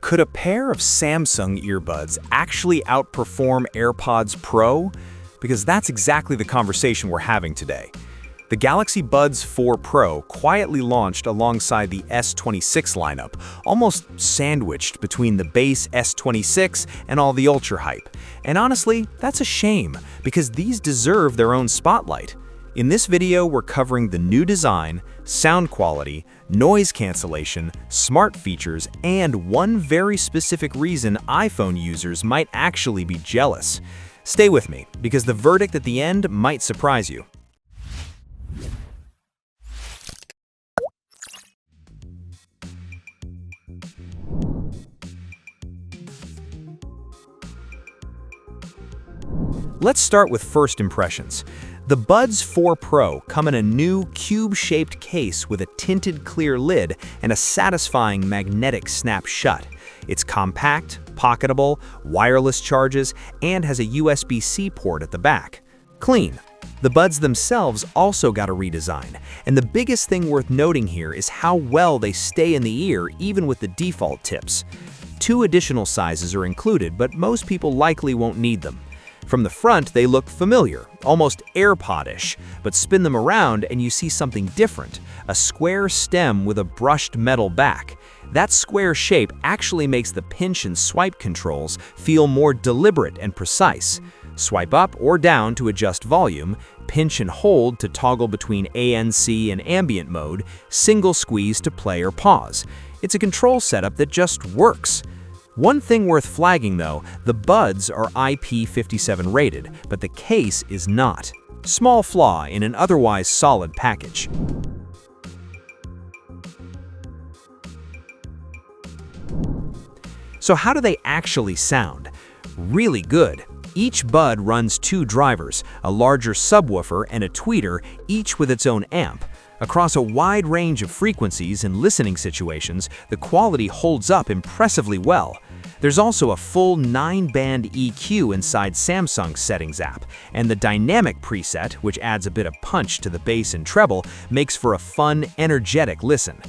Could a pair of Samsung earbuds actually outperform AirPods Pro? Because that's exactly the conversation we're having today. The Galaxy Buds 4 Pro quietly launched alongside the S26 lineup, almost sandwiched between the base S26 and all the ultra hype. And honestly, that's a shame, because these deserve their own spotlight. In this video, we're covering the new design, sound quality, noise cancellation, smart features, and one very specific reason iPhone users might actually be jealous. Stay with me, because the verdict at the end might surprise you. Let's start with first impressions. The Buds 4 Pro come in a new cube-shaped case with a tinted clear lid and a satisfying magnetic snap shut. It's compact, pocketable, wireless charges, and has a USB-C port at the back. Clean. The Buds themselves also got a redesign, and the biggest thing worth noting here is how well they stay in the ear even with the default tips. 2 additional sizes are included, but most people likely won't need them. From the front, they look familiar, almost AirPod-ish, but spin them around and you see something different, a square stem with a brushed metal back. That square shape actually makes the pinch and swipe controls feel more deliberate and precise. Swipe up or down to adjust volume, pinch and hold to toggle between ANC and ambient mode, single squeeze to play or pause. It's a control setup that just works. One thing worth flagging though, the Buds are IP57 rated, but the case is not. Small flaw in an otherwise solid package. So how do they actually sound? Really good. Each Bud runs 2 drivers, a larger subwoofer and a tweeter, each with its own amp. Across a wide range of frequencies and listening situations, the quality holds up impressively well. There's also a full 9-band EQ inside Samsung's settings app, and the dynamic preset, which adds a bit of punch to the bass and treble, makes for a fun, energetic listen.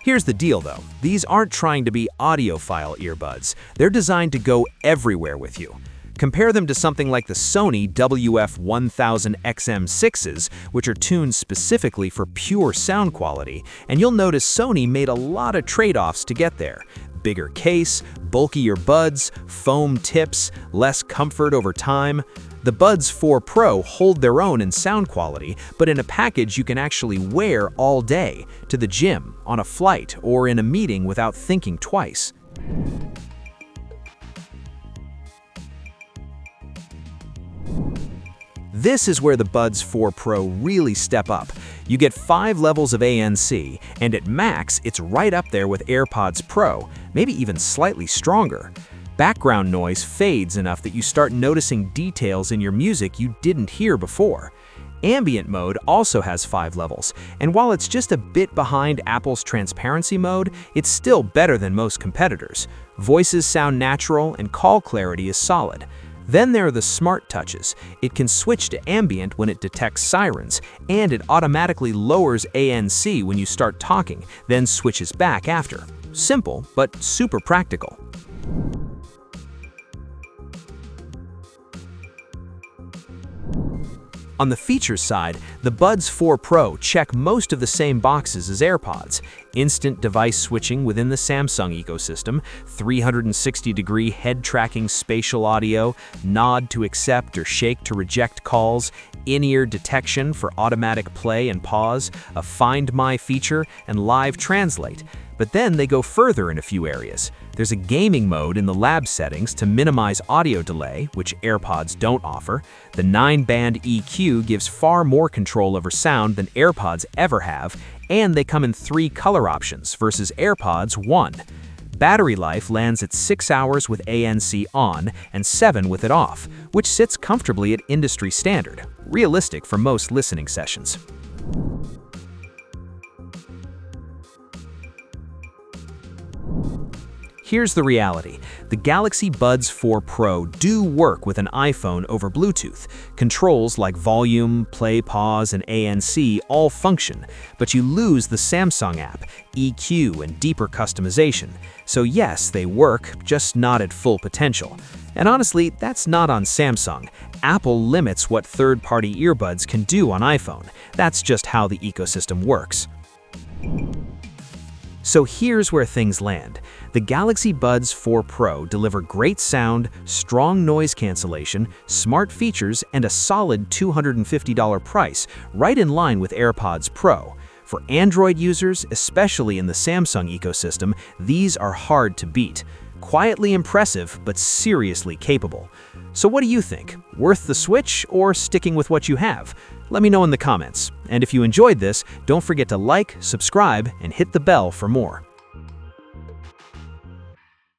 Here's the deal though, these aren't trying to be audiophile earbuds. They're designed to go everywhere with you. Compare them to something like the Sony WF-1000XM6s, which are tuned specifically for pure sound quality, and you'll notice Sony made a lot of trade-offs to get there. Bigger case, bulkier buds, foam tips, less comfort over time. The Buds 4 Pro hold their own in sound quality, but in a package you can actually wear all day, to the gym, on a flight, or in a meeting without thinking twice. This is where the Buds 4 Pro really step up. You get 5 levels of ANC, and at max, it's right up there with AirPods Pro, maybe even slightly stronger. Background noise fades enough that you start noticing details in your music you didn't hear before. Ambient mode also has 5 levels, and while it's just a bit behind Apple's transparency mode, it's still better than most competitors. Voices sound natural, and call clarity is solid. Then there are the smart touches. It can switch to ambient when it detects sirens, and it automatically lowers ANC when you start talking, then switches back after. Simple, but super practical. On the features side, the Buds 4 Pro check most of the same boxes as AirPods. Instant device switching within the Samsung ecosystem, 360-degree head-tracking spatial audio, nod to accept or shake to reject calls, in-ear detection for automatic play and pause, a Find My feature, and live translate. But then they go further in a few areas. There's a gaming mode in the lab settings to minimize audio delay, which AirPods don't offer. The 9-band EQ gives far more control over sound than AirPods ever have, and they come in 3 color options versus AirPods 1. Battery life lands at 6 hours with ANC on and 7 with it off, which sits comfortably at industry standard, realistic for most listening sessions. Here's the reality. The Galaxy Buds 4 Pro do work with an iPhone over Bluetooth. Controls like volume, play, pause, and ANC all function, but you lose the Samsung app, EQ, and deeper customization. So yes, they work, just not at full potential. And honestly, that's not on Samsung. Apple limits what third-party earbuds can do on iPhone. That's just how the ecosystem works. So here's where things land. The Galaxy Buds 4 Pro deliver great sound, strong noise cancellation, smart features, and a solid $250 price, right in line with AirPods Pro. For Android users, especially in the Samsung ecosystem, these are hard to beat. Quietly impressive, but seriously capable. So what do you think? Worth the switch or sticking with what you have? Let me know in the comments. And if you enjoyed this, don't forget to like, subscribe, and hit the bell for more.